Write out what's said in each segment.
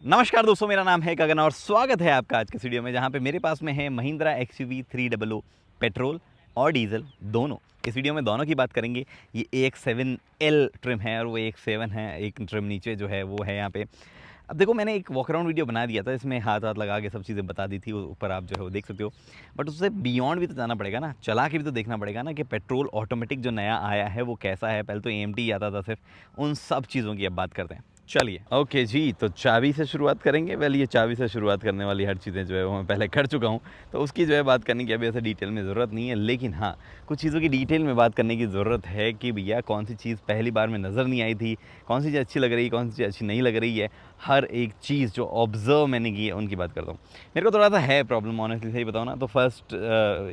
नमस्कार दोस्तों, मेरा नाम है गगन और स्वागत है आपका आज के वीडियो में, जहां पे मेरे पास में है महिंद्रा XUV 300 पेट्रोल और डीजल दोनों। इस वीडियो में दोनों की बात करेंगे। ये AX7L ट्रिम है और वो AX7 है। एक ट्रिम नीचे जो है वो है यहाँ पे। अब देखो, मैंने एक वॉक अराउंड वीडियो बना दिया था, इसमें हाथ हाथ लगा के सब चीज़ें बता दी थी, ऊपर आप जो है वो देख सकते हो। बट उससे बियॉन्ड भी तो जाना पड़ेगा ना, चला के भी तो देखना पड़ेगा ना कि पेट्रोल ऑटोमेटिक जो नया आया है वो कैसा है। पहले तो AMT आता था सिर्फ, उन सब चीज़ों की अब बात करते हैं। चलिए ओके जी, तो चाबी से शुरुआत करेंगे। वेल, ये चाबी से शुरुआत करने वाली हर चीज़ें जो है वो मैं पहले कर चुका हूँ, तो उसकी जो है बात करने की अभी ऐसे डिटेल में ज़रूरत नहीं है। लेकिन हाँ, कुछ चीज़ों की डिटेल में बात करने की ज़रूरत है कि भैया कौन सी चीज़ पहली बार में नज़र नहीं आई थी, कौन सी चीज़ अच्छी लग रही है, कौन सी चीज़ अच्छी नहीं लग रही है। हर एक चीज़ जो ऑब्ज़र्व मैंने की है उनकी बात करता हूँ। मेरे को थोड़ा सा है प्रॉब्लम, ऑनेस्टली सही बताऊँ ना, तो फर्स्ट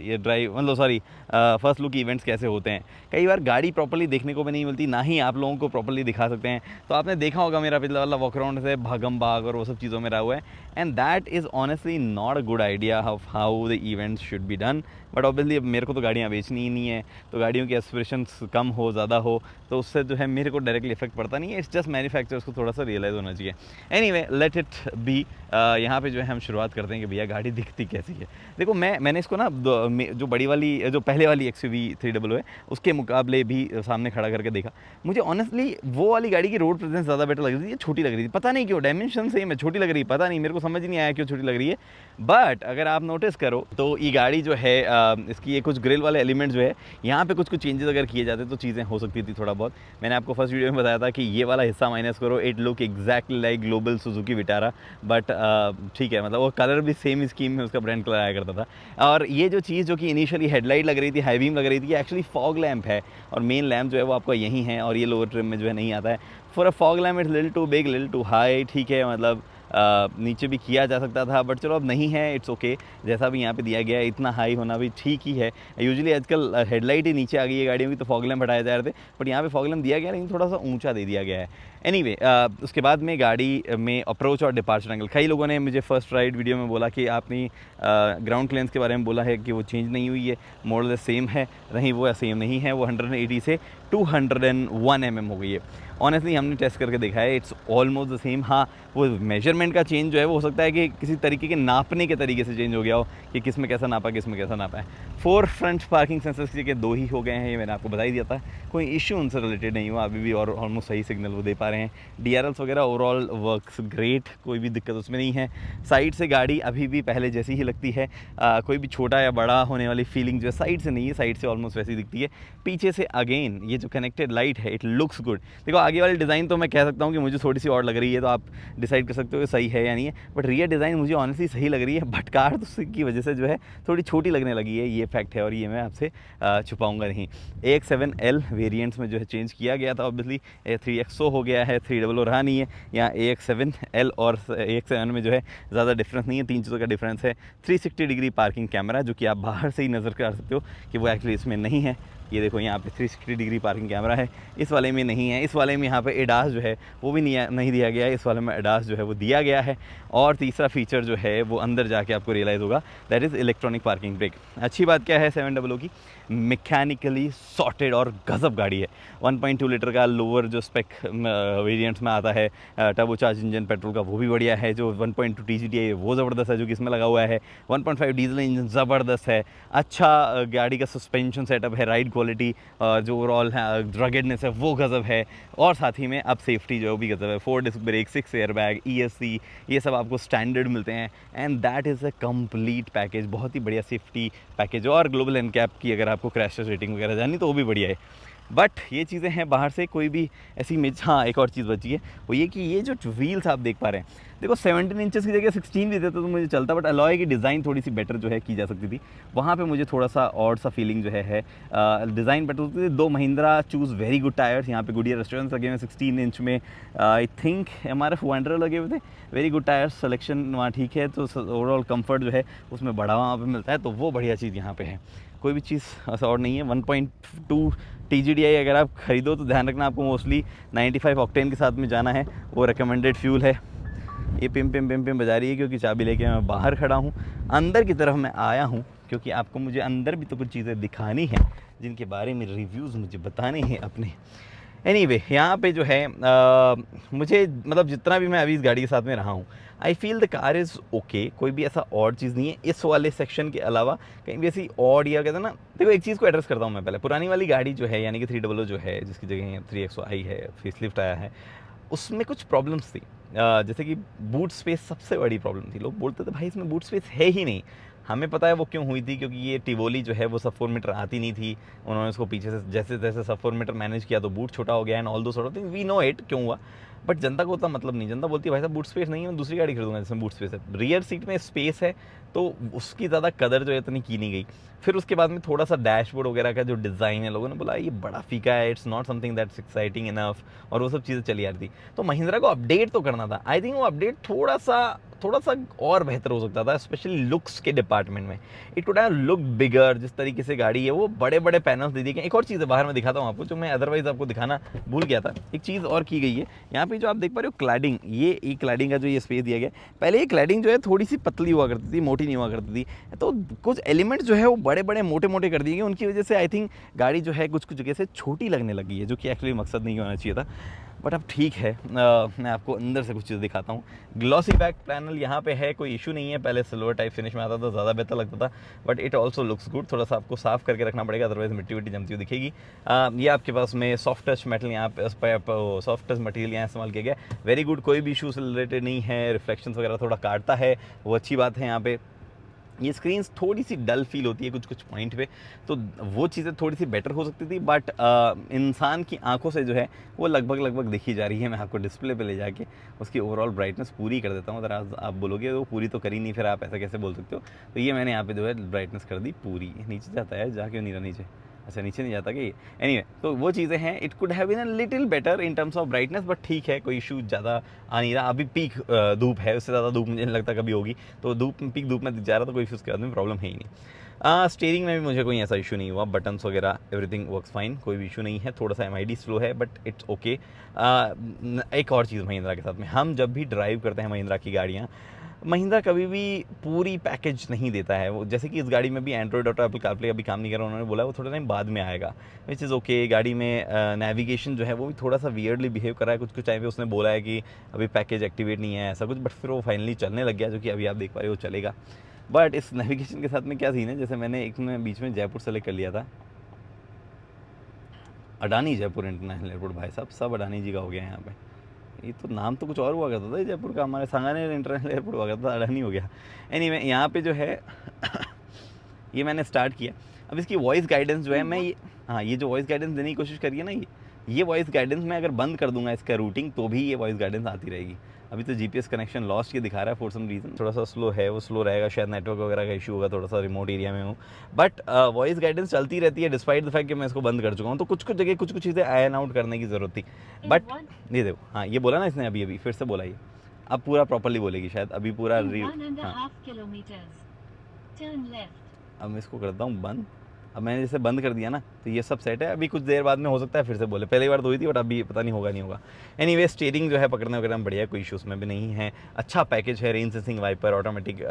ये ड्राइव मतलब सॉरी फर्स्ट लुक इवेंट्स कैसे होते हैं, कई बार गाड़ी प्रॉपर्ली देखने को भी नहीं मिलती, ना ही आप लोगों को प्रॉपर्ली दिखा सकते हैं। तो आपने देखा होगा मेरा पिछला वाला वॉक अराउंड से भागम भाग और वो सब चीज़ों में रहा हुआ है, and that is honestly not a good idea of how the events should be done. But obviously अब मेरे को तो गाड़ियाँ बेचनी ही नहीं है, तो गाड़ियों की एस्पिरेशंस कम हो ज़्यादा हो तो उससे जो है मेरे को डायरेक्टली इफेक्ट पड़ता नहीं है। इट्स जस्ट मैन्युफैक्चरर्स को थोड़ा सा रियलाइज़ होना चाहिए। Anyway, let it be. यहाँ पे जो है हम शुरुआत करते हैं कि भैया गाड़ी दिखती कैसी है। देखो, मैंने इसको ना जो बड़ी वाली, जो पहले वाली XUV 300 है उसके मुकाबले भी सामने खड़ा करके देखा। मुझे ऑनेस्टली वो वाली गाड़ी की रोड प्रेजेंस ज़्यादा बेटर लग रही थी। ये छोटी लग रही थी, पता नहीं क्यों, डायमेंशन सेम है, छोटी लग रही है, पता नहीं, मेरे को समझ ही नहीं आया क्यों छोटी लग रही है। बट अगर आप नोटिस करो तो ये गाड़ी जो है इसकी ये कुछ ग्रिल वाले एलिमेंट जो है, यहाँ पे कुछ चेंजेस अगर किए जाते तो चीज़ें हो सकती थी थोड़ा बहुत। मैंने आपको फर्स्ट वीडियो में बताया था कि ये वाला हिस्सा माइनस करो, it look exactly like global Suzuki Vitara. But ठीक है, मतलब वो कलर भी सेम स्कीम में उसका ब्रांड कलर आया करता था। और ये जो चीज़ जो कि इनिशियली हेडलाइट लग रही थी, हाई बीम लग रही थी, ये एक्चुअली फॉग लैम्प है। और मेन लैम्प जो है वो आपका यहीं है, और ये लोअर ट्रिम में जो है नहीं आता है। For a fog lamp it's little too big, little too high. ठीक है, मतलब नीचे भी किया जा सकता था, बट चलो अब नहीं है, इट्स ओके। जैसा भी यहाँ पे दिया गया है, इतना हाई होना भी ठीक ही है। यूजुअली आजकल हेडलाइट ही नीचे आ गई है गाड़ियों की, तो फॉग लैम्प हटाए जा रहे थे, बट यहाँ पे फॉग लैम्प दिया गया, लेकिन थोड़ा सा ऊंचा दे दिया गया है। एनीवे, उसके बाद में गाड़ी में अप्रोच और डिपार्चर एंगल, कई लोगों ने मुझे फर्स्ट राइड वीडियो में बोला कि आपने ग्राउंड क्लियरेंस के बारे में बोला है कि वो चेंज नहीं हुई है, मॉडल सेम है। नहीं, वो सेम नहीं है, वो 180 से 201 mm हो गई है। ऑनेस्टली हमने टेस्ट करके देखा है, इट्स ऑलमोस्ट द सेम। हाँ, वो मेजरमेंट का चेंज जो है वो हो सकता है कि किसी तरीके के नापने के तरीके से चेंज हो गया हो, कि किस में कैसा नापा, किस में कैसा नापा है। 4 फ्रंट पार्किंग सेंसर्स की जगह 2 ही हो गए हैं, ये मैंने आपको बता ही दिया था। कोई इशू उनसे रिलेटेड नहीं हुआ अभी भी, और ऑलमोस्ट सही सिग्नल वो दे पा रहे हैं। DRLs वगैरह ओवरऑल वर्क्स ग्रेट, कोई भी दिक्कत उसमें नहीं है। साइड से गाड़ी अभी भी पहले जैसी ही लगती है, कोई भी छोटा या बड़ा होने वाली फीलिंग जो है साइड से नहीं है, साइड से ऑलमोस्ट वैसी दिखती है। पीछे से अगेन ये जो कनेक्टेड लाइट है, इट लुक्स गुड। देखो, आगे वाली डिज़ाइन तो मैं कह सकता हूँ कि मुझे थोड़ी सी और लग रही है, तो आप डिसाइड कर सकते हो कि सही है या नहीं है। बट रियर डिज़ाइन मुझे ऑनेस्टली सही लग रही है, बट कार की वजह से जो है थोड़ी छोटी लगने लगी है, ये फैक्ट है, और ये मैं आपसे छुपाऊंगा नहीं। AX7L वेरिएंट्स में जो है चेंज किया गया था, ऑब्वियसली 3XO हो गया है, 300 रहा नहीं है। यहाँ AX7L और AX7 में जो है ज़्यादा डिफरेंस नहीं है, 3 चीज़ों का डिफरेंस है। 360 डिग्री पार्किंग कैमरा, जो कि आप बाहर से ही नज़र कर सकते हो कि वो एक्चुअली इसमें नहीं है। ये देखो, यहाँ पे 360 डिग्री पार्किंग कैमरा है, इस वाले में नहीं है। इस वाले में यहाँ पे ADAS जो है वो भी नहीं दिया गया है, इस वाले में ADAS जो है वो दिया गया है। और तीसरा फीचर जो है वो अंदर जाके आपको रियलाइज़ होगा, that is electronic parking brake. अच्छी बात क्या है 700 की, मैकेनिकली सॉर्टेड और गजब गाड़ी है। 1.2 लीटर का लोअर जो स्पेक वेरिएंट्स में आता है, टर्बोचार्ज इंजन पेट्रोल का, वो भी बढ़िया है। जो 1.2 TGT है वो ज़बरदस्त है जो कि इसमें लगा हुआ है। 1.5 डीजल इंजन ज़बरदस्त है। अच्छा गाड़ी का सस्पेंशन सेटअप है, राइड क्वालिटी, जो ओवरऑल रगेडनेस है वो गजब है। और साथ ही में अब सेफ्टी जो भी गजब है, 4 डिस्क ब्रेक, 6 एयरबैग, ESC, ये सब आपको स्टैंडर्ड मिलते हैं। And that is a complete package, बहुत ही बढ़िया सेफ्टी पैकेज। और ग्लोबल एनकैप की अगर आपको क्रैश रेटिंग वगैरह जानी तो वो भी बढ़िया है। बट ये चीज़ें हैं बाहर से, कोई भी ऐसी इमेज। हाँ, एक और चीज़ बची है, वो ये कि ये जो व्हील्स आप देख पा रहे हैं, देखो 17 इंचेस की जगह 16 भी देते तो मुझे चलता, बट अलॉय की डिज़ाइन थोड़ी सी बेटर जो है की जा सकती थी। वहाँ पे मुझे थोड़ा सा और सा फीलिंग जो है डिज़ाइन बेटर होती थी। 2 Mahindra choose very good tyres, यहाँ पे गुडिया रेस्टोरेंट्स लगे हुए 16 इंच में। आई थिंक MRF वांडरर लगे हुए थे। वेरी गुड टायर्स, सिलेक्शन वहाँ ठीक है, तो ओवरऑल कम्फर्ट जो है उसमें बड़ा वहाँ पर मिलता है, तो वो बढ़िया चीज़ यहाँ पर है। कोई भी चीज़ ऐसा और नहीं है। 1.2 TGDI अगर आप खरीदो तो ध्यान रखना, आपको मोस्टली 95 ऑक्टेन के साथ में जाना है, वो रिकमेंडेड फ्यूल है। ये पिम पिम पिम पिम बजा रही है क्योंकि चाबी लेके मैं बाहर खड़ा हूँ। अंदर की तरफ मैं आया हूँ क्योंकि आपको मुझे अंदर भी तो कुछ चीज़ें दिखानी हैं, जिनके बारे में रिव्यूज़ मुझे बताने हैं अपने। एनीवे यहाँ पे जो है मुझे मतलब जितना भी मैं अभी इस गाड़ी के साथ में रहा हूँ, I feel the car is okay. कोई भी ऐसा और चीज़ नहीं है इस वाले सेक्शन के अलावा कहीं भी ऐसी और, या कहते हैं ना, देखो एक चीज़ को एड्रेस करता हूँ मैं पहले। पुरानी वाली गाड़ी जो है यानी कि 300 जो है, जिसकी जगह 3XO आई है, फेसलिफ्ट आया है, उसमें कुछ प्रॉब्लम्स थी। जैसे कि बूट स्पेस सबसे बड़ी प्रॉब्लम थी। लोग बोलते थे भाई इसमें बूट स्पेस है ही नहीं। हमें पता है वो क्यों हुई थी, क्योंकि ये टिवोली जो है वो सब 4 मीटर आती नहीं थी। उन्होंने उसको पीछे से जैसे जैसे सब 4 मीटर मैनेज किया तो बूट छोटा हो गया, and all those sort of thing, we know it क्यों हुआ। बट जनता को उतना मतलब नहीं। जनता बोलती है भाई साहब बूट स्पेस नहीं है, मैं दूसरी गाड़ी खरीदूंगा जिसमें बूट स्पेस है। रियर सीट में स्पेस है तो उसकी ज़्यादा कदर जो है इतनी की नहीं गई। फिर उसके बाद में थोड़ा सा डैशबोर्ड वगैरह का जो डिज़ाइन है, लोगों ने बोला ये बड़ा फीका है, it's not something that's exciting enough, और वो सब चीज़ें चली आ रही थी। तो महिंद्रा को अपडेट तो करना था। आई थिंक वो अपडेट थोड़ा सा और बेहतर हो सकता था, स्पेशली लुक्स के डिपार्टमेंट में। It could have look bigger. जिस तरीके से गाड़ी है वो बड़े बड़े पैनल्स दे दिए गए। एक और चीज़ है, बाहर मैं दिखाता हूँ आपको, जो मैं अदरवाइज आपको दिखाना भूल गया था। एक चीज़ और की गई है यहाँ पे, जो आप देख पा रहे हो क्लैडिंग, ये क्लैडिंग का जो ये स्पेस दिया गया। पहले ये क्लैडिंग जो है थोड़ी सी पतली हुआ करती थी, मोटी नहीं हुआ करती थी। तो कुछ एलिमेंट जो है वो बड़े बड़े मोटे मोटे कर दिए गए। उनकी वजह से आई थिंक गाड़ी जो है कुछ कुछ जगह से छोटी लगने लगी है, जो कि एक्चुअली मकसद नहीं होना चाहिए था। बट अब ठीक है, मैं आपको अंदर से कुछ चीज़ दिखाता हूँ। ग्लॉसी बैक पैनल यहाँ पे है, कोई इशू नहीं है। पहले सिल्वर टाइप फिनिश में आता था, ज़्यादा बेहतर लगता था, but it also looks good. थोड़ा सा आपको साफ करके रखना पड़ेगा, अदरवाइज मिट्टी विट्टी जमती हुई दिखेगी। ये आपके पास में सॉफ्ट टच मेटल यहाँ पे, सॉफ्ट टच मटेरियल यहाँ इस्तेमाल किया गया। वेरी गुड, कोई भी इशू से रिलेटेड नहीं है। रिफ्लेक्शन वगैरह थोड़ा काटता है, वो अच्छी बात है। यहाँ पे ये स्क्रीन्स थोड़ी सी डल फील होती है कुछ कुछ पॉइंट पे, तो वो चीज़ें थोड़ी सी बेटर हो सकती थी। बट इंसान की आंखों से जो है वो लगभग दिखी जा रही है। मैं आपको डिस्प्ले पे ले जाके उसकी ओवरऑल ब्राइटनेस पूरी कर देता हूँ। अगर आप बोलोगे वो पूरी तो करी नहीं, फिर आप ऐसा कैसे बोल सकते हो। तो ये मैंने यहाँ पे जो है ब्राइटनेस कर दी पूरी। नीचे जाता है, जा क्यों नहीं रहा नीचे? अच्छा, नीचे नहीं जाता कि एनीवे तो वो चीज़ें हैं। It could have been a little better in terms of brightness, but ठीक है, कोई इशू ज़्यादा आ नहीं रहा। अभी पीक धूप है, उससे ज़्यादा धूप मुझे नहीं लगता कभी होगी। तो पीक धूप में जा रहा, तो कोई इशू उसके बाद में प्रॉब्लम है ही नहीं। स्टीयरिंग में भी मुझे कोई ऐसा इशू नहीं हुआ। बटन्स वगैरह एवरीथिंग वर्क्स फाइन, कोई भी इशू नहीं है। थोड़ा सा MID स्लो है, बट इट्स ओके। एक और चीज़ महिंद्रा के साथ में, हम जब भी ड्राइव करते हैं महिंद्रा की गाड़ियाँ, महिंद्रा कभी भी पूरी पैकेज नहीं देता है। वो जैसे कि इस गाड़ी में भी एंड्रॉयड ऑटो, एप्पल कारप्ले अभी काम नहीं कर रहा, उन्होंने बोला वो थोड़ा टाइम बाद में आएगा, विच इज़ ओके। गाड़ी में नेविगेशन जो है वो भी थोड़ा सा वियर्डली बिहेव कर रहा है। कुछ टाइम पे उसने बोला है कि अभी पैकेज एक्टिवेट नहीं है, ऐसा कुछ, बट फिर वो फाइनली चलने लग गया, जो कि अभी आप देख पा रहे हो चलेगा। बट इस नेविगेशन के साथ में क्या सीन है, जैसे मैंने एक में बीच में जयपुर सेलेक्ट कर लिया था, अडानी जयपुर इंटरनेशनल एयरपोर्ट, भाई साहब सब अडानी जी का हो गया है यहाँ पे। ये तो नाम तो कुछ और हुआ करता था जयपुर का, हमारे सांगानेर इंटरनेशनल एयरपोर्ट हुआ करता था, अडानी हो गया। एनीवे यहाँ पे जो है ये मैंने स्टार्ट किया। अब इसकी वॉइस गाइडेंस जो है, मैं ये, हाँ, ये जो वॉइस गाइडेंस देने की कोशिश करिए ना, ये वॉइस गाइडेंस मैं अगर बंद कर दूंगा इसका रूटिंग, तो भी ये वॉइस गाइडेंस आती रहेगी। अभी तो GPS कनेक्शन लॉस्ट ये दिखा रहा है फॉर सम रीज़न, थोड़ा सा स्लो है, वो स्लो रहेगा, शायद नेटवर्क वगैरह का इशू होगा, थोड़ा सा रिमोट एरिया में हूँ। बट वॉइस गाइडेंस चलती रहती है, डिस्पाइट द फैक्ट कि मैं इसको बंद कर चुका हूँ। तो कुछ कुछ जगह कुछ कुछ चीज़ें आयन आउट करने की ज़रूरत थी। बट ये देखो, हाँ, ये बोला ना इसने, अभी फिर से बोला ये, अब पूरा प्रॉपरली बोलेगी शायद, अभी पूरा हाँ। अब मैं इसको करता हूँ बंद। अब मैंने जैसे बंद कर दिया ना, तो ये सब सेट है। अभी कुछ देर बाद में हो सकता है फिर से बोले, पहली बार तो हुई थी, बट अभी पता नहीं होगा नहीं होगा। एनीवे स्टीयरिंग जो है पकड़ने वगैरह में बढ़िया, कोई इशू उसमें भी नहीं है। अच्छा पैकेज है, rain sensing wiper, automatic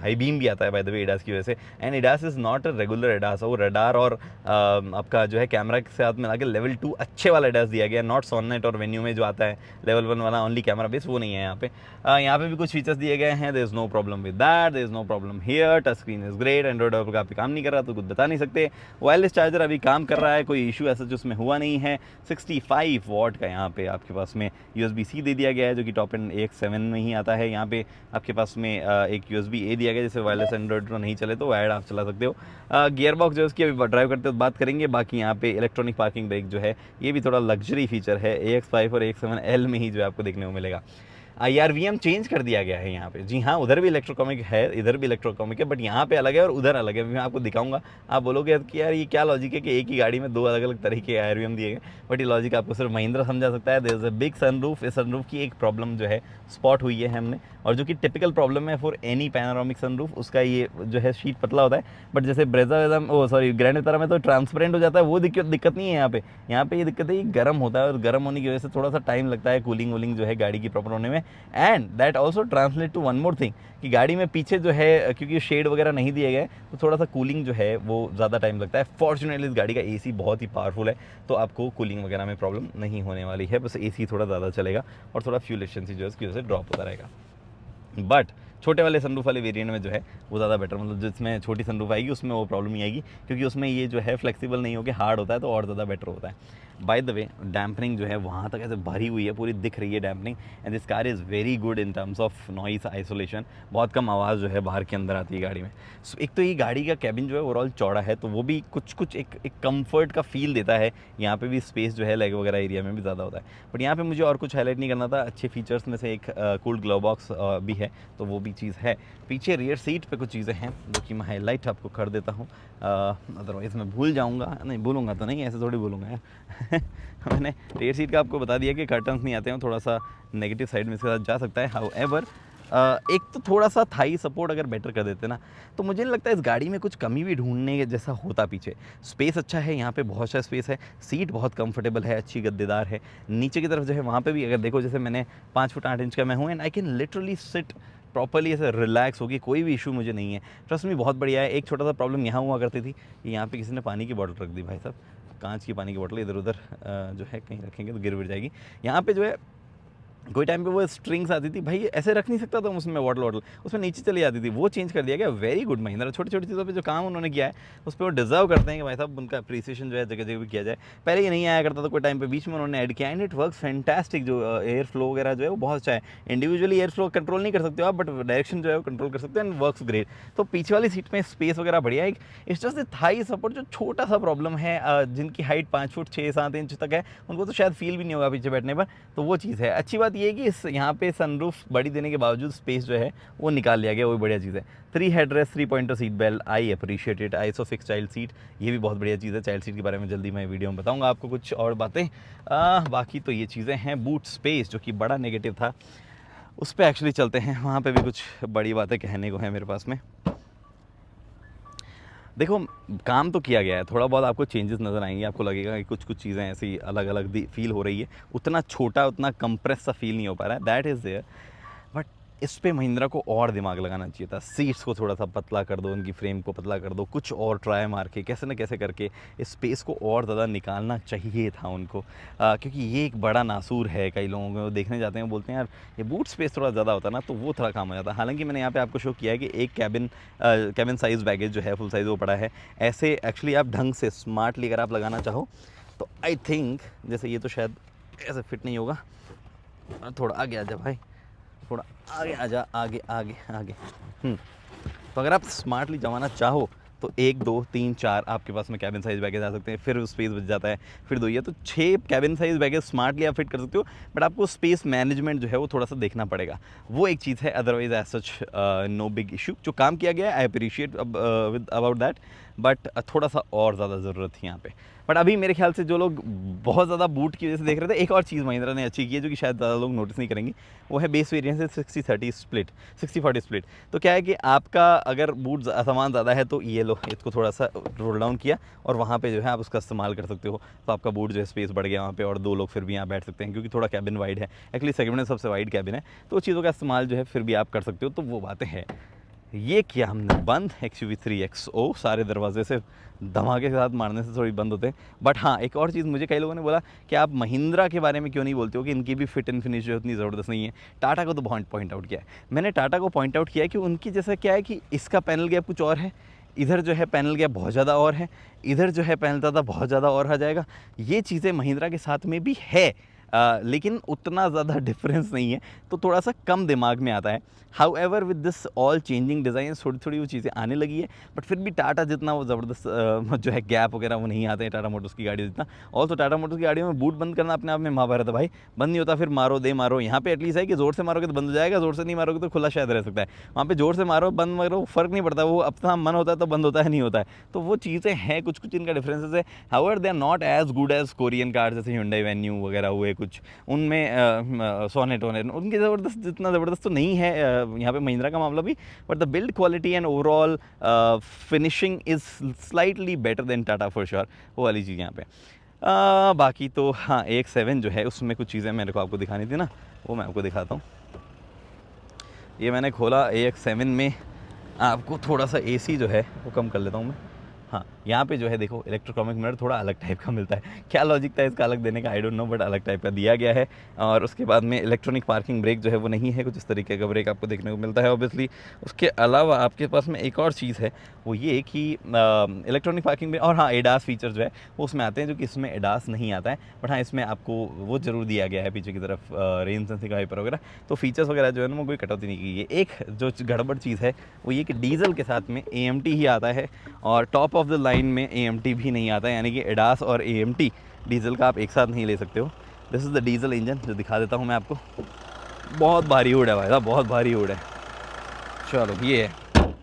high beam भी आता है बाय द वे एडास की वजह से। And ADAS is not a regular ADAS, वो रडार और आपका जो है कैमरा के साथ मिला के लेवल 2 अच्छे वाला एडास दिया गया, नॉट सोननेट और वेन्यू में जो आता है लेवल 1 वाला ओनली कैमरा बेस, वो नहीं है यहाँ पे। यहाँ पे भी कुछ फीचर्स दिए गए हैं, there is no problem with that, there is no problem here. Touch screen is great, Android Auto का काम नहीं कर रहा तो कुछ बता नहीं सकते। वायरलेस चार्जर अभी काम कर रहा है, कोई इशू ऐसा जो उसमें हुआ नहीं है। 65 वॉट का यहाँ पे आपके पास में USB-C दे दिया गया है, जो कि टॉप एंड AX7 में ही आता है। यहाँ पे आपके पास में एक USB-A दिया गया, जैसे वायरलेस एंड्रॉइड नहीं चले तो वायर्ड आप चला सकते हो। गियर बॉक्स जो है उसकी अभी ड्राइव करते हो बात करेंगे। बाकी यहाँ पे इलेक्ट्रॉनिक पार्किंग ब्रेक जो है, ये भी थोड़ा लग्जरी फीचर है, AX5 और AX7L में ही जो है आपको देखने को मिलेगा। IRVM चेंज कर दिया गया है यहाँ पे। जी हाँ, उधर भी इलेक्ट्रोकॉमिक है, इधर भी इलेक्ट्रोकॉमिक है, बट यहाँ पे अलग है और उधर अलग है। मैं आपको दिखाऊंगा, आप बोलोगे कि यार ये क्या लॉजिक है कि एक ही गाड़ी में दो अलग अलग तरह के IRVM दिए गए, बट ये लॉजिक आपको सिर्फ महिंद्रा समझा सकता है। There is a big sunroof, इस सनरूफ की एक प्रॉब्लम जो है स्पॉट हुई है हमने, और जो कि टिपिकल प्रॉब्लम है फॉर एनी पैनोरामिक सनरूफ, उसका ये जो है शीट पतला होता है। बट जैसे ग्रैंड विटारा में तो ट्रांसपेरेंट हो जाता है, वो दिक्कत नहीं है यहाँ पे। ये दिक्कत है, ये गर्म होता है, और गर्म होने की वजह से थोड़ा सा टाइम लगता है कूलिंग वूलिंग जो है गाड़ी की प्रॉपर होने में। And that also translate to one more thing कि गाड़ी में पीछे जो है क्योंकि शेड वगैरह नहीं दिए गए तो थोड़ा सा कूलिंग जो है वो ज़्यादा टाइम लगता है। फॉर्चुनेटली इस गाड़ी का एसी बहुत ही पावरफुल है, तो आपको कूलिंग वगैरह में प्रॉब्लम नहीं होने वाली है, बस एसी थोड़ा ज़्यादा चलेगा और थोड़ा फ्यूल एफिशिएंसी जो है उसकी वजह से ड्रॉप होता रहेगा। बट छोटे वाले सनरूफ वाले वेरिएंट में जो है वो ज़्यादा बेटर, मतलब जिसमें छोटी सनरूफ आएगी उसमें वो प्रॉब्लम नहीं आएगी, क्योंकि उसमें ये जो है फ्लेक्सिबल नहीं होकर हार्ड होता है, तो और ज़्यादा बेटर होता है। बाय द वे डैम्पनिंग जो है वहाँ तक ऐसे भरी हुई है, पूरी दिख रही है dampening, and this car is very good in terms of noise isolation. बहुत कम आवाज़ जो है बाहर के अंदर आती है गाड़ी में। एक तो ये गाड़ी का कैबिन जो है ओवरऑल चौड़ा है, तो वो भी कुछ एक कंफर्ट का फील देता है। यहाँ पे भी स्पेस जो है लेग वगैरह एरिया में भी ज़्यादा होता है। बट यहाँ पे मुझे और कुछ हाईलाइट नहीं करना था, अच्छे फीचर्स में से एक कूल्ड ग्लव बॉक्स भी है, तो वो भी चीज़ है। पीछे रियर सीट पे कुछ चीज़ें हैं जो कि मैं हाईलाइट आपको कर देता हूँ, अदरवाइज़ मैं भूल जाऊँगा। नहीं भूलूँगा तो नहीं, ऐसे थोड़ी भूलूँगा यार मैंने रियर सीट का आपको बता दिया कि कर्टन्स नहीं आते हैं, थोड़ा सा नेगेटिव साइड में इसके साथ जा सकता है। हाउएवर एक तो थोड़ा सा थाई सपोर्ट अगर बेटर कर देते ना, तो मुझे नहीं लगता इस गाड़ी में कुछ कमी भी ढूंढने जैसा होता। पीछे स्पेस अच्छा है, यहाँ पे बहुत सा स्पेस है, सीट बहुत कंफर्टेबल है, अच्छी गद्देदार है। नीचे की तरफ जो है वहाँ पे भी अगर देखो, जैसे मैंने 5 फुट 8 इंच का मैं हूँ, and I can literally sit properly, ऐसे रिलैक्स होगी, कोई भी इशू मुझे नहीं है। ट्रस्ट में बहुत बढ़िया है। एक छोटा सा प्रॉब्लम यहाँ हुआ करती थी कि यहाँ पे किसी ने पानी की बॉटल रख दी, भाई साहब कांच की पानी की बोतल इधर उधर जो है कहीं रखेंगे तो गिर जाएगी। यहाँ पे जो है कोई टाइम पे वो स्ट्रिंग्स आती थी, भाई ऐसे रख नहीं सकता था उसमें वाटल उसमें नीचे चली जाती थी, वो चेंज कर दिया गया। वेरी गुड महिंद्रा, छोटी छोटी चीज़ों पे जो काम उन्होंने किया है उस पर वो डिजर्व करते हैं कि भाई साहब उनका अप्रिसिएशन जो है जगह जगह भी किया जाए। पहले ये नहीं आया करता था, कोई टाइम पे बीच में उन्होंने ऐड किया, एंड इट वर्क फैंटास्टिक। जो एयर फ्लो वगैरह जो है वो बहुत अच्छा है। इंडिविजुअली एयर फ्लो कंट्रोल नहीं कर सकते हो आप, बट डायरेक्शन जो है वो कंट्रोल कर सकते हो, एंड वर्क्स ग्रेट। तो पीछे वाली सीट में स्पेस वगैरह बढ़िया है। इट्स जस्ट थाई सपोर्ट जो छोटा सा प्रॉब्लम है, जिनकी हाइट 5 फुट 6-7 इंच तक है उनको तो शायद फील भी नहीं होगा पीछे बैठने पर, तो वो चीज़ है। अच्छी बात ये है कि इस यहाँ पे सनरूफ बड़ी देने के बावजूद स्पेस जो है वो निकाल लिया गया, वो बढ़िया चीज़ है। 3 headrest, 3 pointer seat belt, I appreciate it. Isofix child seat, ये भी बहुत बढ़िया चीज़ है। चाइल्ड सीट के बारे में जल्दी मैं वीडियो में बताऊंगा आपको कुछ और बातें। बाकी तो ये चीज़ें हैं। बूट स्पेस जो कि बड़ा नेगेटिव था, उस पर एक्चुअली चलते हैं, वहाँ पर भी कुछ बड़ी बातें कहने को है मेरे पास में। देखो काम तो किया गया है, थोड़ा बहुत आपको चेंजेस नज़र आएंगे, आपको लगेगा कि कुछ चीज़ें ऐसी अलग अलग फील हो रही है, उतना छोटा उतना कंप्रेस सा फील नहीं हो पा रहा है, दैट इज़ देयर। बट इस पे महिंद्रा को और दिमाग लगाना चाहिए था। सीट्स को थोड़ा सा पतला कर दो, उनकी फ्रेम को पतला कर दो, कुछ और ट्राई मार के कैसे न कैसे करके इस स्पेस को और ज़्यादा निकालना चाहिए था उनको, क्योंकि ये एक बड़ा नासूर है। कई लोगों को देखने जाते हैं, बोलते हैं यार ये बूट स्पेस थोड़ा ज़्यादा होता ना तो वो थोड़ा काम हो जाता। हालांकि मैंने यहाँ पे आपको शो किया है कि एक कैबिन साइज़ बैगेज जो है फुल साइज़ वो पड़ा है। ऐसे एक्चुअली आप ढंग से स्मार्टली अगर आप लगाना चाहो तो आई थिंक, जैसे ये तो शायद ऐसे फिट नहीं होगा, थोड़ा आगे आ जा भाई, थोड़ा आगे आ जा, आगे आगे आगे। तो अगर आप स्मार्टली जमाना चाहो तो 1 2 3 4 आपके पास में कैबिन साइज़ बैगेज आ सकते हैं, फिर स्पेस बच जाता है, फिर 2 ये तो 6 कैबिन साइज़ बैगेज स्मार्टली आप फिट कर सकते हो। बट आपको स्पेस मैनेजमेंट जो है वो थोड़ा सा देखना पड़ेगा, वो एक चीज़ है। Otherwise as such no big issue, जो काम किया गया है I appreciate with about that, but थोड़ा सा और ज़्यादा ज़रूरत थी यहाँ पे। बट अभी मेरे ख्याल से जो लोग बहुत ज़्यादा बूट की वजह से देख रहे थे, एक और चीज़ महिंद्रा ने अच्छी की है जो कि शायद ज़्यादा लोग नोटिस नहीं करेंगे, वो है बेस वेरिएंट से 60-30 स्प्लिट, 60-40 स्प्लिट। तो क्या है कि आपका अगर बूट सामान ज़्यादा है तो ये लो इसको थोड़ा सा रोल डाउन किया और वहाँ पे जो है आप उसका इस्तेमाल कर सकते हो, तो आपका बूट जो है स्पेस बढ़ गया वहाँ पे, और 2 लोग फिर भी यहाँ बैठ सकते हैं, क्योंकि थोड़ा कैबिन वाइड है। एक्चुअली सेगमेंट में सबसे वाइड कैबिन है, तो चीज़ों का इस्तेमाल जो है फिर भी आप कर सकते हो, तो वो बातें हैं। ये किया हमने बंद XUV 3XO, सारे दरवाजे से धमाके के साथ मारने से थोड़ी बंद होते हैं। बट हाँ, एक और चीज़ मुझे कई लोगों ने बोला कि आप महिंद्रा के बारे में क्यों नहीं बोलते हो कि इनकी भी फिट एंड फिनिश जो उतनी ज़बरदस्त नहीं है। टाटा को तो पॉइंट आउट किया है मैंने, टाटा को पॉइंट आउट किया है कि उनकी जैसा क्या है कि इसका पैनल गैप कुछ और है, इधर जो है पैनल गैप बहुत ज़्यादा और है, इधर जो है पैनल ज़्यादा बहुत ज़्यादा और आ जाएगा। ये चीज़ें महिंद्रा के साथ में भी है, लेकिन उतना ज़्यादा डिफरेंस नहीं है, तो थोड़ा सा कम दिमाग में आता है। How ever with this all changing design थोड़ी थोड़ी वो चीज़ें आने लगी है, बट फिर भी टाटा जितना वो ज़बरदस्त जो है गैप वगैरह वो नहीं आते हैं टाटा मोटर्स की गाड़ी जितना। और तो टाटा मोटर्स की गाड़ियों में बूट बंद करना अपने आप में महाभारत है भाई, बंद नहीं होता, फिर मारो दे मारो। यहाँ पे एटलीस्ट है कि ज़ोर से मारोगे तो बंद हो जाएगा, ज़ोर से नहीं मारोगे तो खुला शायद रह सकता है। वहाँ पे ज़ोर से मारो बंद मारो फ़र्क नहीं पड़ता, वो अपना मन होता है तो बंद होता है, नहीं होता है। तो वो चीज़ें हैं, कुछ इनका डिफरेंसेस है। However they are not as good as Korean car, जैसे Hyundai Venue वगैरह हुए कुछ, उनमें सोनेट उनके ज़बरदस्त जितना ज़बरदस्त तो नहीं है यहाँ पे महिंद्रा का मामला भी, but the build quality and overall finishing is slightly better than Tata for sure, वो वाली चीज़ यहाँ पे। बाकी तो हाँ, AX7 जो है उसमें कुछ चीज़ें मेरे को आपको दिखानी थी ना, वो मैं आपको दिखाता हूँ। ये मैंने खोला AX7 में। आपको थोड़ा सा AC जो है वो कम कर लेता हूँ मैं। हाँ, यहाँ पे जो है देखो इलेक्ट्रोक्रोमिक मिरर थोड़ा अलग टाइप का मिलता है। क्या लॉजिक था इसका अलग देने का, आई डोंट नो, बट अलग टाइप का दिया गया है। और उसके बाद में इलेक्ट्रॉनिक पार्किंग ब्रेक जो है वो नहीं है, कुछ इस तरीके का ब्रेक आपको देखने को मिलता है ऑब्वियसली। उसके अलावा आपके पास में एक और चीज़ है, वो ये कि इलेक्ट्रॉनिक पार्किंग ब्रेक और हाँ ADAS फीचर जो है वो उसमें आते हैं, जो कि इसमें ADAS नहीं आता है। बट हाँ, इसमें आपको वो ज़रूर दिया गया है पीछे की तरफ रेन सेंसिंग वाइपर वगैरह। तो फीचर्स वगैरह जो है ना वो कोई कटौती नहीं की है। एक जो गड़बड़ चीज़ है वो ये कि डीजल के साथ में AMT ही आता है और टॉप ऑफ द लाइन में AMT भी नहीं आता है, यानी कि ADAS और AMT डीजल का आप एक साथ नहीं ले सकते हो। This is the diesel engine, जो दिखा देता हूँ मैं आपको। बहुत भारी हुड है भाई साहब, बहुत भारी हुड है। चलो ये है,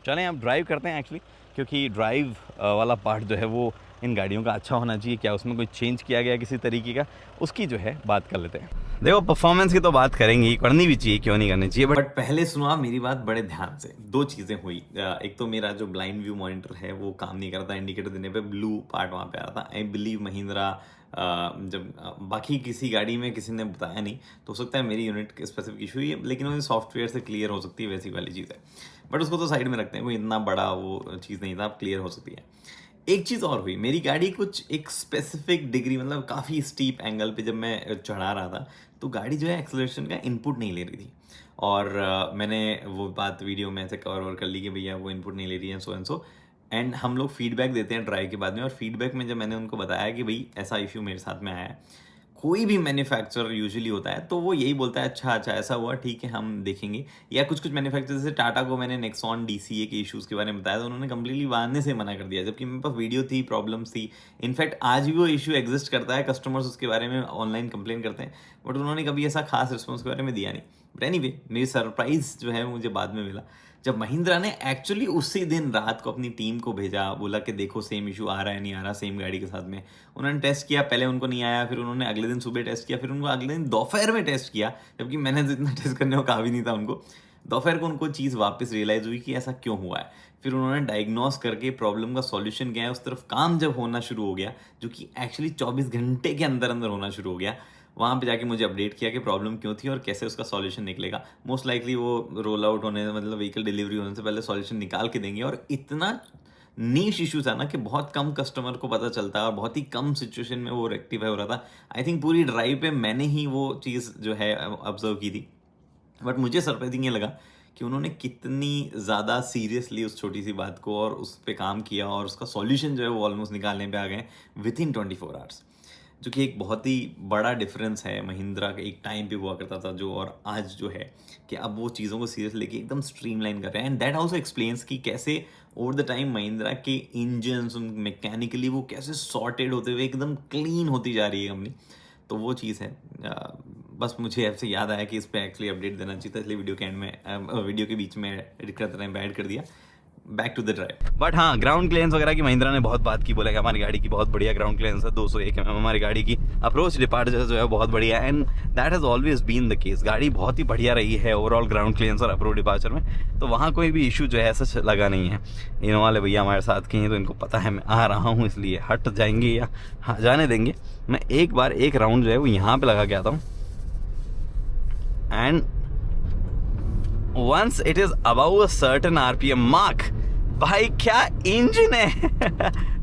चलें अब ड्राइव करते हैं एक्चुअली, क्योंकि ड्राइव वाला पार्ट जो है वो इन गाड़ियों का अच्छा होना चाहिए। क्या उसमें कोई चेंज किया गया किसी तरीके का, उसकी जो है बात कर लेते हैं। देखो परफॉर्मेंस की तो बात करेंगे, करनी भी चाहिए, क्यों नहीं करनी चाहिए, बट पहले सुनो आप मेरी बात बड़े ध्यान से। दो चीजें हुई, एक तो मेरा जो ब्लाइंड व्यू मॉनिटर है वो काम नहीं करता, इंडिकेटर देने पे ब्लू पार्ट वहां पे आ रहा था। आई बिलीव महिंद्रा जब बाकी किसी गाड़ी में किसी ने बताया नहीं, तो हो सकता है मेरी यूनिट स्पेसिफिक इशू ही है, लेकिन वो सॉफ्टवेयर से क्लियर हो सकती है, वैसी वाली चीज़ है। बट उसको तो साइड में रखते हैं, कोई इतना बड़ा वो चीज़ नहीं था, अब क्लियर हो सकती है। एक चीज़ और हुई, मेरी गाड़ी कुछ एक स्पेसिफिक डिग्री, मतलब काफ़ी स्टीप एंगल पे जब मैं चढ़ा रहा था, तो गाड़ी जो है एक्सेलरेशन का इनपुट नहीं ले रही थी। और मैंने वो बात वीडियो में ऐसे कवर कर ली कि भैया वो इनपुट नहीं ले रही है, सो एंड सो। एंड हम लोग फीडबैक देते हैं ड्राइव के बाद में, और फीडबैक में जब मैंने उनको बताया कि भाई ऐसा इशू मेरे साथ में आया है, कोई भी मैन्युफैक्चरर यूजुअली होता है तो वो यही बोलता है अच्छा ऐसा हुआ, ठीक है हम देखेंगे। या कुछ मैन्युफैक्चरर, जैसे टाटा को मैंने नेक्सॉन DCA के इश्यूज़ के बारे में बताया तो उन्होंने कंप्लीटली बांधने से मना कर दिया, जबकि मेरे पास वीडियो थी, प्रॉब्लम्स थी। इनफैक्ट आज भी वो इशू एग्जिस्ट करता है, कस्टमर्स उसके बारे में ऑनलाइन कंप्लेन करते हैं, बट उन्होंने कभी ऐसा खास रिस्पॉन्स के बारे में दिया नहीं। बट एनीवे, मेरी सरप्राइज जो है मुझे बाद में मिला, जब महिंद्रा ने एक्चुअली उसी दिन रात को अपनी टीम को भेजा, बोला कि देखो सेम इशू आ रहा है नहीं आ रहा, सेम गाड़ी के साथ में। उन्होंने टेस्ट किया, पहले उनको नहीं आया, फिर उन्होंने अगले दिन सुबह टेस्ट किया, फिर उनको अगले दिन दोपहर में टेस्ट किया, जबकि मैंने जितना टेस्ट करने को कहा भी नहीं था उनको। दोपहर को उनको चीज़ वापस रियलाइज हुई कि ऐसा क्यों हुआ है। फिर उन्होंने डायग्नोस करके प्रॉब्लम का सॉल्यूशन क्या है उस तरफ काम जब होना शुरू हो गया, जो कि एक्चुअली 24 घंटे के अंदर अंदर होना शुरू हो गया, वहाँ पे जाके मुझे अपडेट किया कि प्रॉब्लम क्यों थी और कैसे उसका सॉल्यूशन निकलेगा। मोस्ट लाइकली वो रोल आउट होने, मतलब व्हीकल डिलीवरी होने से पहले सॉल्यूशन निकाल के देंगे। और इतना नीश इशू था ना कि बहुत कम कस्टमर को पता चलता है और बहुत ही कम सिचुएशन में वो रेक्टिफाई हो रहा था। आई थिंक पूरी ड्राइव पे मैंने ही वो चीज़ जो है ऑब्जर्व की थी। बट मुझे सरप्राइजिंग ये लगा कि उन्होंने कितनी ज़्यादा सीरियसली उस छोटी सी बात को और उस पर काम किया, और उसका सॉल्यूशन जो है वो ऑलमोस्ट निकालने पे आ गए विद इन 24 आवर्स, जो कि एक बहुत ही बड़ा डिफरेंस है महिंद्रा का एक टाइम पे हुआ करता था जो, और आज जो है कि अब वो चीज़ों को सीरियस लेके एकदम स्ट्रीमलाइन कर रहे हैं। एंड दैट आल्सो एक्सप्लेन्स कि कैसे ओवर द टाइम महिंद्रा के इंजन्स मैकेनिकली वो कैसे सॉर्टेड होते हुए एकदम क्लीन होती जा रही है कंपनी। तो वो चीज़ है। बस मुझे ऐसे याद आया कि इस पर एक्चुअली अपडेट देना चाहिए था, इसलिए वीडियो के एंड में, वीडियो के बीच में एडिट करते टाइम ऐड कर दिया। Back to the drive. But हाँ, ग्राउंड क्लियरेंस वगैरह की महिंद्रा ने बहुत बात की, बोला कि हमारी गाड़ी की बहुत बढ़िया ग्राउंड क्लियरेंस है, 201 mm हमारी गाड़ी की अप्रोच डिपार्चर जो है बहुत बढ़िया है। And that has always been the case, गाड़ी बहुत ही बढ़िया रही है ओवरऑल ग्राउंड क्लियरेंस और अप्रोच डिपार्चर में। तो वहाँ कोई भी इशू जो है ऐसा लगा नहीं है। इनोवा वाले भैया हमारे साथ के हैं तो इनको पता है मैं आ रहा हूँ, इसलिए हट जाएंगे या हाँ जाने देंगे। मैं एक बार एक राउंड जो है वो यहाँ पे लगा के आता हूँ, and once it is above a certain RPM mark, भाई क्या इंजन है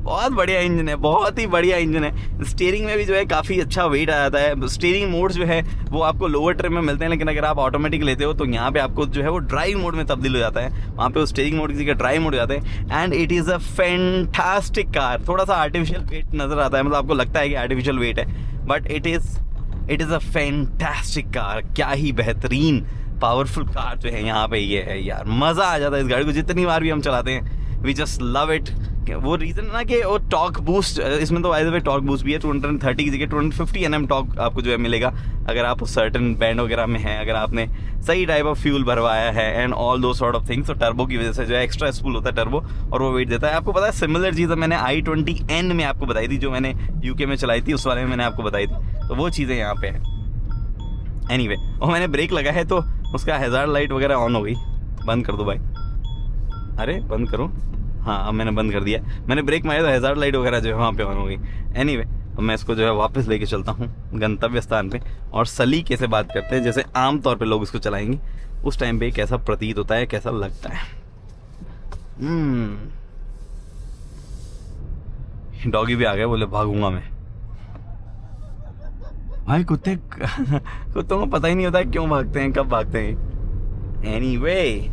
बहुत बढ़िया इंजन है, बहुत ही बढ़िया इंजन है। स्टीयरिंग में भी जो है काफ़ी अच्छा वेट आ जाता है। स्टीयरिंग मोड्स जो है वो आपको लोअर ट्रिम में मिलते हैं, लेकिन अगर आप ऑटोमेटिक लेते हो तो यहाँ पे आपको जो है वो ड्राइव मोड में तब्दील हो जाता है। वहाँ पे वो स्टीयरिंग मोड किसी का ड्राइव मोड हो जाता है। And it is a fantastic car. थोड़ा सा आर्टिफिशियल वेट नज़र आता है, मतलब आपको लगता है कि आर्टिफिशियल वेट है, but it is a fantastic car. क्या ही बेहतरीन पावरफुल कार जो है यहाँ पे ये है यार, मज़ा आ जाता है इस गाड़ी को जितनी बार भी हम चलाते हैं। We just love it. वो रीज़न है ना कि वो टॉर्क बूस्ट, इसमें तो वाइज टॉर्क बूस्ट भी है। 230 की जगह 250 Nm टॉर्क आपको जो है मिलेगा अगर आप सर्टन बैंड वगैरह में हैं, अगर आपने सही टाइप ऑफ फ्यूल भरवाया है and all those sort of things. तो टर्बो की वजह से जो है एक्स्ट्रा स्पूल होता है टर्बो, और वो वेट देता है। आपको पता है सिमिलर चीज़ मैंने i20N में आपको बताई थी, जो मैंने UK में चलाई थी, उस वाले में मैंने आपको बताई थी। तो वो चीज़ें यहाँ पे हैं। एनीवे, और मैंने ब्रेक लगा है तो उसका हैजार्ड लाइट वगैरह ऑन हो गई। बंद कर दो भाई, अरे बंद करो। हाँ, अब मैंने बंद कर दिया। मैंने ब्रेक मारा तो हैजार्ड लाइट वगैरह जो है वहाँ पे ऑन हो गई। एनीवे, अब मैं इसको जो है वापस लेके चलता हूँ गंतव्य स्थान पे, और सलीके से बात करते हैं जैसे आम तौर पे लोग इसको चलाएंगे। उस टाइम पे कैसा प्रतीत होता है, कैसा लगता है। डॉगी भी आ गया, बोले भागूंगा मैं। भाई कुत्तों को पता ही नहीं होता है क्यों भागते हैं, कब भागते हैं। एनीवे,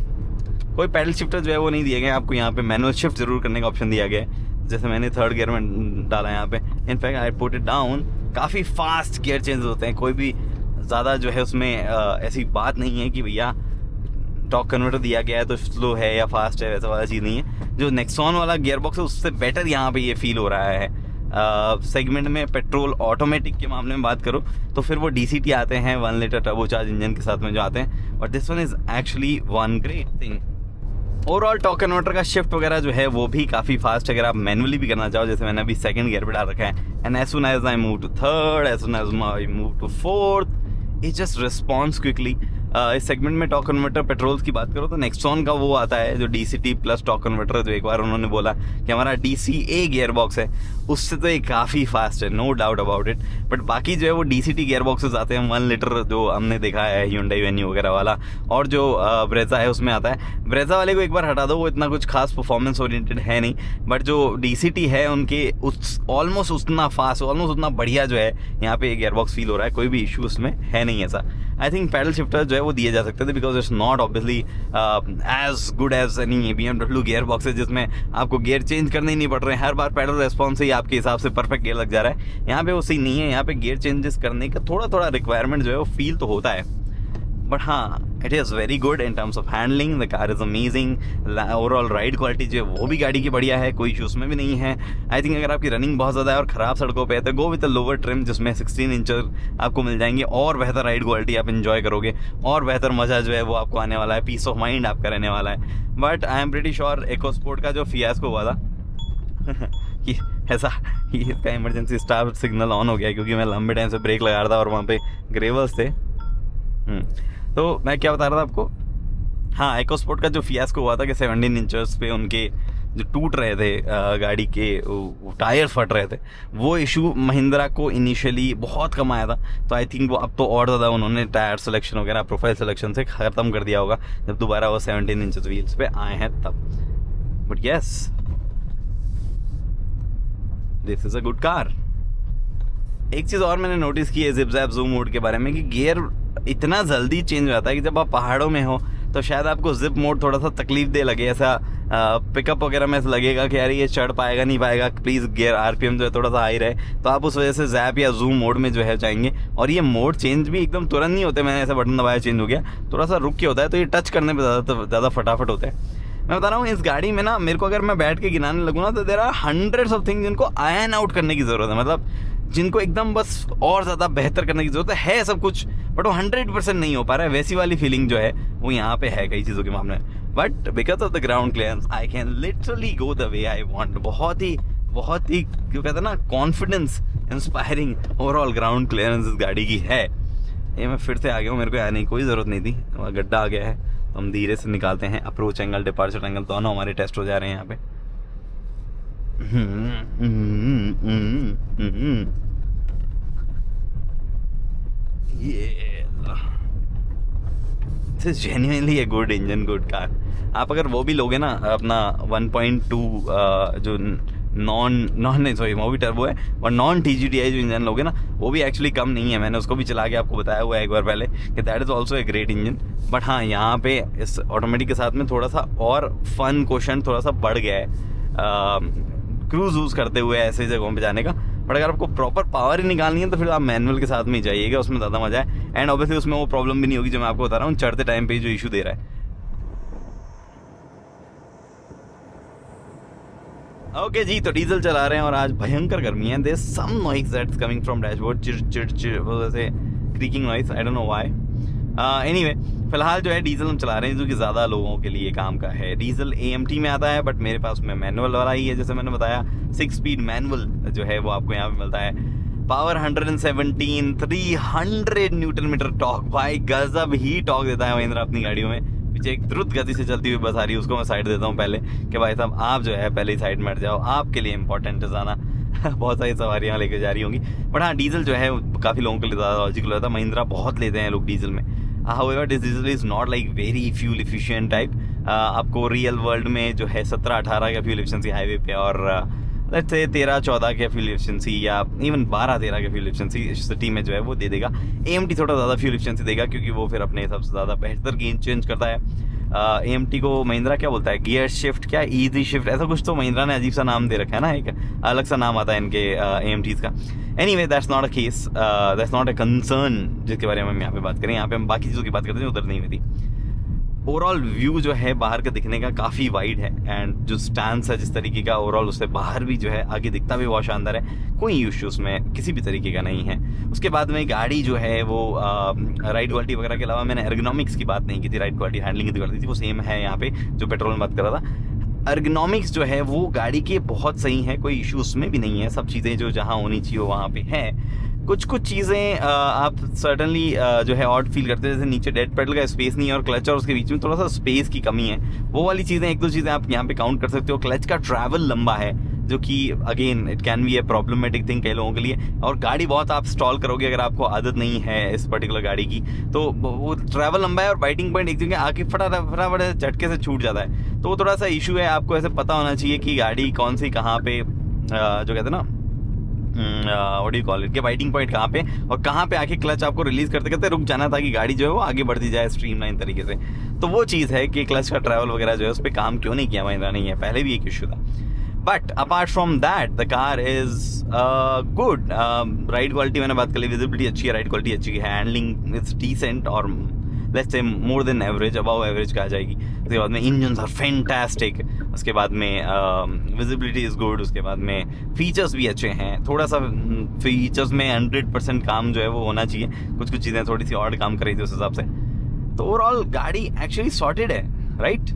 कोई पैडल शिफ्टर जो है वो नहीं दिए गए आपको। यहाँ पे मैनुअल शिफ्ट जरूर करने का ऑप्शन दिया गया है, जैसे मैंने थर्ड गियर में डाला यहाँ पे। In fact I put it down, काफ़ी फास्ट गियर चेंज होते हैं, कोई भी ज़्यादा जो है उसमें ऐसी बात नहीं है कि भैया टॉर्क कन्वर्टर दिया गया है तो स्लो है या फास्ट है, वैसा वाला चीज़ नहीं है। जो नेक्सॉन वाला गियर बॉक्स है उससे बेटर यहाँ पे ये फील हो रहा है। सेगमेंट में पेट्रोल ऑटोमेटिक के मामले में बात करो तो फिर वो DCT आते हैं 1 लीटर टर्बोचार्ज इंजन के साथ में जो आते हैं, but this one is actually one great thing. Overall torque converter का शिफ्ट वगैरह जो है वो भी काफ़ी फास्ट है, अगर आप मैनुअली भी करना चाहो, जैसे मैंने अभी सेकंड गियर पे डाल रखा है। And as soon as I move to third, as soon as I move to fourth, it just response quickly. इस सेगमेंट में टॉर्क कन्वर्टर पेट्रोल्स की बात करो तो नेक्सॉन का वो आता है जो DCT प्लस टॉर्क कन्वर्टर, जो एक बार उन्होंने बोला कि हमारा DCA गियर बॉक्स है, उससे तो ये काफ़ी फास्ट है, no doubt about it. But बाकी जो है वो DCT गियर बॉक्सेस आते हैं 1 लीटर, जो हमने देखा है Hyundai Venue वगैरह वाला, और जो ब्रेजा है उसमें आता है। ब्रेजा वाले को एक बार हटा दो, वो इतना कुछ खास परफॉर्मेंस ओरिएंटेड है नहीं, बट जो DCT है उनके ऑलमोस्ट उतना फास्ट, ऑलमोस्ट उतना बढ़िया जो है यहाँ पे गियर बॉक्स फील हो रहा है, कोई भी इशू उसमें है नहीं ऐसा। आई थिंक पैडल शिफ्टर जो है वो दिए जा सकते थे, because it's not obviously as good as any BMW gear boxes जिसमें आपको गियर चेंज करने ही नहीं पड़ रहे हैं, हर बार पैडल रेस्पॉन्स ही आपके हिसाब से परफेक्ट गियर लग जा रहा है। यहाँ पे वो सही नहीं है, यहाँ पे गियर चेंजेस करने का थोड़ा थोड़ा रिक्वायरमेंट जो है वो फील तो होता है, बट हाँ it is very good in terms of handling. The car is amazing. Overall ride quality जो है वो भी गाड़ी की बढ़िया है, कोई इशू उसमें भी नहीं है। आई थिंक अगर आपकी रनिंग बहुत ज़्यादा है और ख़राब सड़कों पे है तो go with a lower trim, जिसमें 16 इंचर आपको मिल जाएंगे, और बेहतर राइड क्वालिटी आप इन्जॉय करोगे, और बेहतर मज़ा जो है वो आपको आने वाला है, पीस ऑफ माइंड आपका रहने वाला है। But I am pretty sure EcoSport का जो फियास्को हुआ था कि ऐसा इसका इमरजेंसी स्टार्ट सिग्नल ऑन हो गया क्योंकि मैं लंबे टाइम से ब्रेक लगा रहा था और वहाँ पे ग्रेवल्स थे। तो मैं क्या बता रहा था आपको, हाँ EcoSport का जो फियास्को हुआ था कि 17 इंचेस पे उनके जो टूट रहे थे गाड़ी के टायर फट रहे थे, वो इशू महिंद्रा को इनिशियली बहुत कम आया था। तो आई थिंक वो अब तो और ज़्यादा उन्होंने टायर सिलेक्शन वगैरह प्रोफाइल सिलेक्शन से ख़त्म कर दिया होगा जब दोबारा वो 17 इंचेस व्हील्स पे आए हैं तब। But yes, this is a good car. एक चीज़ और मैंने नोटिस की है जिप जैप जूम मोड के बारे में कि गियर इतना जल्दी चेंज हो जाता है कि जब आप पहाड़ों में हो तो शायद आपको जिप मोड थोड़ा सा तकलीफ दे लगे, ऐसा पिकअप वगैरह में लगेगा कि यार ये चढ़ पाएगा नहीं पाएगा, प्लीज़ गियर RPM जो है थोड़ा सा हाई रहे, तो आप उस वजह से जैप या जूम मोड में जो है जाएंगे। और ये मोड चेंज भी एकदम तुरंत नहीं होते, मैंने ऐसा बटन दबाया चेंज हो गया, थोड़ा सा रुक के होता है, तो ये टच करने पर ज़्यादा फटाफट होता है। मैं बता रहा हूँ इस गाड़ी में ना, मेरे को अगर मैं बैठ के गिनाने लगूँ ना तो there are hundreds of things जिनको आयन आउट करने की ज़रूरत है, मतलब जिनको एकदम बस और ज़्यादा बेहतर करने की ज़रूरत है सब कुछ, बट वो 100% नहीं हो पा रहा है। वैसी वाली फीलिंग जो है वो यहाँ पे है कई चीज़ों के मामले में, but because of the ground clearance I can literally go the way I want. बहुत ही क्यों कहते हैं ना, confidence inspiring overall ground clearance इस गाड़ी की है। ये मैं फिर से आ गया हूँ, मेरे को आने की कोई ज़रूरत नहीं थी, गड्ढा आ गया है, हम धीरे से निकालते हैं। अप्रोच एंगल, डिपार्चर एंगल दोनों हमारे टेस्ट हो जा रहे हैं यहाँ पे। This is genuinely a good engine, good car. आप अगर वो भी लोगे ना अपना 1.2 जो वो भी टर्बो है, और नॉन TGTI जो इंजन लोगे ना, वो भी एक्चुअली कम नहीं है। मैंने उसको भी चला के आपको बताया हुआ है एक बार पहले कि that is also a great engine. But हाँ, यहाँ पे इस ऑटोमेटिक के साथ में थोड़ा सा और फन क्वेश्चन थोड़ा सा बढ़ गया है क्रूज वूज करते हुए ऐसे जगहों पे जाने का। बट अगर आपको प्रॉपर पावर ही निकालनी है तो फिर आप मैनुअल के साथ में ही जाइएगा, उसमें ज़्यादा मजा है। एंड ऑब्वियसली उसमें वो प्रॉब्लम भी नहीं होगी जो मैं आपको बता रहा हूँ, चढ़ते टाइम पे जो इशू दे रहा है। ओके जी, तो डीजल चला रहे हैं और आज भयंकर गर्मी है। There some noise that's coming from dashboard, चिड़ वैसे creaking noise, I don't know why. Anyway, फिलहाल जो है डीजल हम चला रहे हैं जो कि ज़्यादा लोगों के लिए काम का है। डीजल AMT में आता है, बट मेरे पास में मैनुअल वाला ही है। जैसे मैंने बताया 6 स्पीड मैनुअल जो है वो आपको यहाँ पे मिलता है। पावर 117, 300 न्यूटन मीटर टॉर्क, भाई गजब ही टॉर्क देता है महिंद्रा अपनी गाड़ियों में। पीछे एक द्रुत गति से चलती हुई बस आ रही है, उसको मैं साइड देता हूँ पहले कि भाई साहब आप जो है पहले ही साइड में हट जाओ, आपके लिए इंपॉर्टेंट है जाना। बहुत सारी सवारियाँ लेके जा रही होंगी। बट हाँ, डीजल जो है काफ़ी लोगों के लिए ज़्यादा लॉजिकल होता है। महिंद्रा बहुत लेते हैं लोग डीजल में। However this diesel is not like very fuel efficient type. आपको रियल वर्ल्ड में जो है 17-18 का फ्यूल एफिशिएंसी हाईवे पे और लेट्स से 13-14 का फ्यूल एफिशिएंसी या इवन 12-13 का फ्यूल एफिशिएंसी सिटी में जो है वो दे देगा। AMT थोड़ा ज़्यादा फ्यूल एफिशिएंसी देगा क्योंकि वो फिर अपने हिसाब से ज़्यादा बेहतर गेन चेंज करता है। AMT को महिंद्रा क्या बोलता है, गियर शिफ्ट क्या, ईजी शिफ्ट, ऐसा कुछ तो महिंद्रा ने अजीब सा नाम दे रखा है ना, एक अलग सा नाम आता है इनके AMTs का। Anyway that's not a case, that's not a concern जिसके बारे में हम यहाँ पे बात करें। यहाँ पे हम बाकी चीज़ों की बात करते हैं उधर नहीं हुई थी। ओवरऑल व्यू जो है बाहर का दिखने का काफ़ी वाइड है एंड जो स्टैंड है जिस तरीके का ओवरऑल उससे बाहर भी जो है आगे दिखता भी बहुत शानदार है, कोई इशू उसमें किसी भी तरीके का नहीं है। उसके बाद में गाड़ी जो है वो राइड क्वालिटी वगैरह के अलावा मैंने एर्गोनॉमिक्स की बात नहीं की थी, राइड क्वालिटी हैंडलिंग की बात की थी, वो सेम है यहाँ पे जो पेट्रोल में बात कर रहा था। एर्गोनॉमिक्स जो है वो गाड़ी के बहुत सही है, कोई इशू उसमें भी नहीं है, सब चीज़ें जो जहाँ होनी चाहिए वहाँ पे है। कुछ चीज़ें आप सर्टनली जो है ऑड फील करते हैं, जैसे नीचे डेड पेडल का स्पेस नहीं है और क्लच और उसके बीच में थोड़ा सा स्पेस की कमी है, वो वाली चीज़ें एक दो चीज़ें आप यहाँ पे काउंट कर सकते हो। क्लच का ट्रैवल लंबा है जो कि again it can be A problematic thing कई लोगों के लिए, और गाड़ी बहुत आप स्टॉल करोगे अगर आपको आदत नहीं है इस पर्टिकुलर गाड़ी की, तो वो ट्रैवल लंबा है और बाइटिंग पॉइंट एक जगह आके फटाफट झटके से छूट जाता है, तो वो थोड़ा सा इशू है। आपको ऐसे पता होना चाहिए कि गाड़ी कौन सी कहाँ पे जो कहते हैं ना what do you call it, कि बाइटिंग पॉइंट कहाँ पे और कहाँ पे आके क्लच आपको रिलीज करते करते रुक जाना ताकि गाड़ी जो है वो आगे बढ़ती जाए स्ट्रीमलाइन तरीके से। तो वो चीज़ है कि क्लच का ट्रैवल वगैरह जो है उस पर काम क्यों नहीं किया महिंद्रा ने, है पहले भी एक इशू था। But apart from that the car is good. Ride quality मैंने बात कर ली, विजिबिलिटी अच्छी है, राइड क्वालिटी अच्छी है, हैंडलिंग इज डिसेंट और let's say more than average, above average कहा जाएगी। उसके बाद में इंजन्स आर फैंटास्टिक, उसके बाद में विजिबिलिटी इज़ गुड, उसके बाद में फीचर्स भी अच्छे हैं। थोड़ा सा फीचर्स में 100% काम जो है वो होना चाहिए, कुछ चीज़ें थोड़ी सी और काम कर रही थी उस हिसाब से। तो ओवरऑल गाड़ी एक्चुअली सॉर्टेड है, राइट।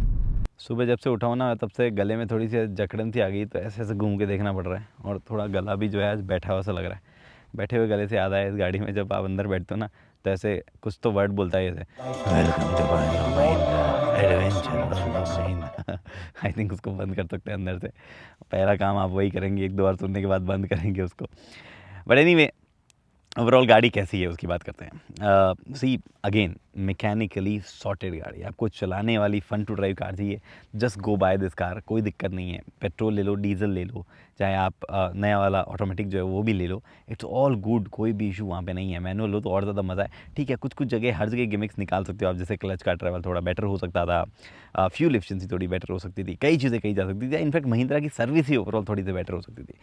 सुबह जब से उठा हूँ ना तब से गले में थोड़ी सी जकड़न सी आ गई, तो ऐसे ऐसे घूम के देखना पड़ रहा है और थोड़ा गला भी जो है आज बैठा हुआ सा लग रहा है। बैठे हुए गले से याद आया, इस गाड़ी में जब आप अंदर बैठते हो ना तो ऐसे कुछ तो वर्ड बोलता है जैसे welcome to Mahindra adventure. I think उसको बंद कर सकते हैं अंदर से, पहला काम आप वही करेंगे, एक दो बार सुनने के बाद बंद करेंगे उसको। बट एनीवे ओवरऑल गाड़ी कैसी है उसकी बात करते हैं। सी अगेन मैकेनिकली सॉर्टेड गाड़ी, आपको चलाने वाली फन टू ड्राइव कार चाहिए, just go by this car, कोई दिक्कत नहीं है। पेट्रोल ले लो, डीजल ले लो, चाहे आप नया वाला ऑटोमेटिक जो है वो भी ले लो, इट्स ऑल गुड, कोई भी इशू वहाँ पे नहीं है। मैनुअल लो तो और ज़्यादा मज़ा है, ठीक है। कुछ जगह हर जगह गिमिक्स निकाल सकते हो आप, जैसे क्लच का ट्रैवल थोड़ा बेटर हो सकता था, फ्यूल एफिशिएंसी थोड़ी बेटर हो सकती थी, कई चीज़ें कही जा सकती थी, इनफैक्ट महिंद्रा की सर्विस ही ओवरऑल थोड़ी सी बेटर हो सकती थी।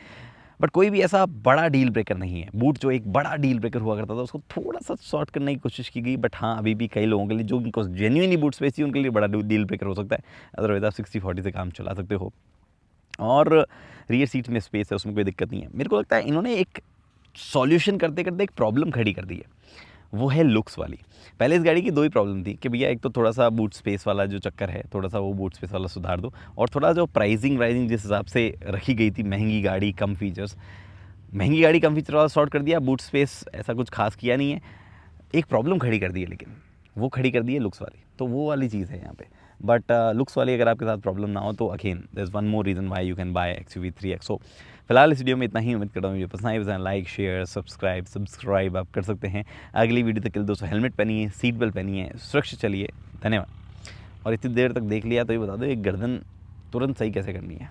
बट कोई भी ऐसा बड़ा डील ब्रेकर नहीं है। बूट जो एक बड़ा डील ब्रेकर हुआ करता था उसको थोड़ा सा शॉर्ट करने की कोशिश की गई, बट हाँ अभी भी कई लोगों के लिए जो उनको जेन्युइनली बूट स्पेस चाहिए उनके लिए बड़ा डील ब्रेकर हो सकता है। अदरवाइज आप 60-40 से काम चला सकते हो और रियर सीट में स्पेस है, उसमें कोई दिक्कत नहीं है। मेरे को लगता है इन्होंने एक सॉल्यूशन करते करते एक प्रॉब्लम खड़ी कर दी है, वो है लुक्स वाली। पहले इस गाड़ी की दो ही प्रॉब्लम थी कि भैया एक तो थोड़ा सा बूट स्पेस वाला जो चक्कर है, थोड़ा सा वो बूट स्पेस वाला सुधार दो, और थोड़ा जो प्राइसिंग जिस हिसाब से रखी गई थी, महंगी गाड़ी कम फीचर्स, महंगी गाड़ी कम फीचर वाला सॉर्ट कर दिया, बूट स्पेस ऐसा कुछ खास किया नहीं है। एक प्रॉब्लम खड़ी कर दी है, लेकिन वो खड़ी कर दी है लुक्स वाली, तो वो वाली चीज़ है यहाँ पे। बट लुक्स वाली अगर आपके साथ प्रॉब्लम ना हो तो again there is one more reason why you can buy XUV 3X। So फिलहाल इस वीडियो में इतना ही, उम्मीद करता हूँ वीडियो पसंद आई, लाइक शेयर सब्सक्राइब आप कर सकते हैं। अगली वीडियो तक के लिए दोस्तों हेलमेट पहनिए, सीट बेल्ट पहनिए, सुरक्षित चलिए। धन्यवाद। और इतनी देर तक देख लिया तो ये बता दो एक गर्दन तुरंत सही कैसे करनी है।